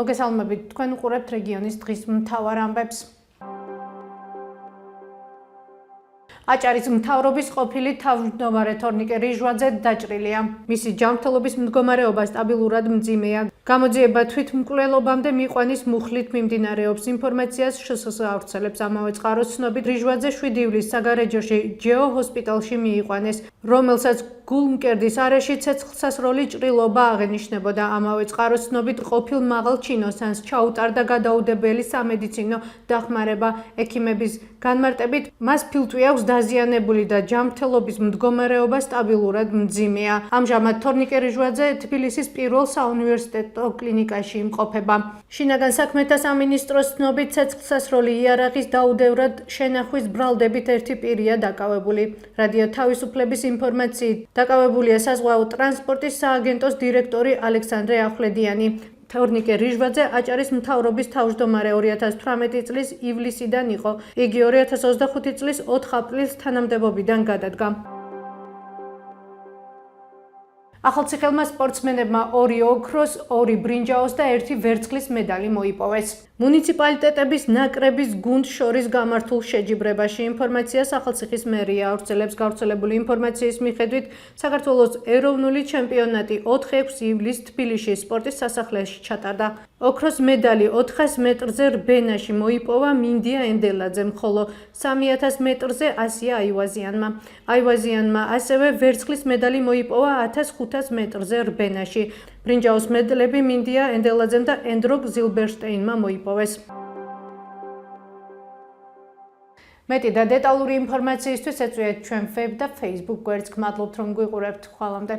მოგესალმებით, თქვენ უყურებთ რეგიონის დღის მთავარ ამბებს. აჭარის მთავრობის ყოფილი თავმჯდომარე თორნიკე რიჟვაძე დაჭრილია. მისი ჯანმრთელობის მდგომარეობა სტაბილურად მძიმეა. გამოძიება თვითმკვლელობამდე მიყვანის მუხლით მიმდინარეობს. ინფორმაციას შსს ავრცელებს. ამავე წყაროს ცნობით რიჟვაძე 7 ივლისს საგარეჯოში ჯეო ჰოსპიტალში მიიყვანეს, რომელსაც გულმკერდის არეში ცეცხლსასროლი ჭრილობა აღენიშნებოდა. ამავე წყაროს ცნობით ყოფილ მაღალ ჩინოსანს ჩაუტარდა გადაუდებელი სამედიცინო დახმარება. ექიმების განმარტებით მას ფილტვი აქვს დაზიანებული და ჯანმრთელობის მდგომარეობა სტაბილურად მძიმეა. ამჟამად თორნიკე რიჟვაძე თბილისის პირველ საუნივერსიტეტო კლინიკაში იმყოფება. შინაგან საქმეთა სამინისტროს ცნობით ცეცხლსასროლი იარაღის დაუდევრად შენახვის ბრალდებით ერთი პირია დაკავებული. რადიო თავისუფლების ინფორმაციით დაკავებულია საზღვაო ტრანსპორტის სააგენტოს დირექტორი ალექსანდრე ახვლედიანი. თორნიკე რიჟვაძე აჭარის მთავრობის თავმჯდომარე 2018 წლის ივლისიდან იყო. იგი 2025 წლის 4 აპრილს თანამდებობიდან გადადგა. ახალციხელმა სპორტსმენებმა 2 ოქროს, 2 ბრინჯაოს და 1 ვერცხლის მედალი მოიპოვეს. მუნიციპალიტეტების ნაკრების გუნდს შორის გამართულ შეჯიბრებაში ინფორმაციას ახალციხის მერია ავრცელებს. გავრცელებული ინფორმაციის მიხედვით საქართველოს ეროვნული ჩემპიონატი 4-6 ივლისს თბილისში სპორტის სასახლეში ჩატარდა. ოქროს მედალი 400 მეტრზე რბენაში მოიპოვა მინდია ენდელაძემ, ხოლო 3000 მეტრზე ასია აივაზიანმა. აივაზიანმა ასევე ვერცხლის მედალი მოიპოვა 1500 მეტრზე რბენაში. ბრინჯაოს მედლები მინდია ენდელაძემ და ენდროგ ზილბერშტეინმა მოიპოვეს. მეტი და დეტალური ინფორმაციისთვის ეწვიეთ ჩვენ ვებ და Facebook გვერდს. გმადლობთ რომ გვიყურებთ. ხვალამდე.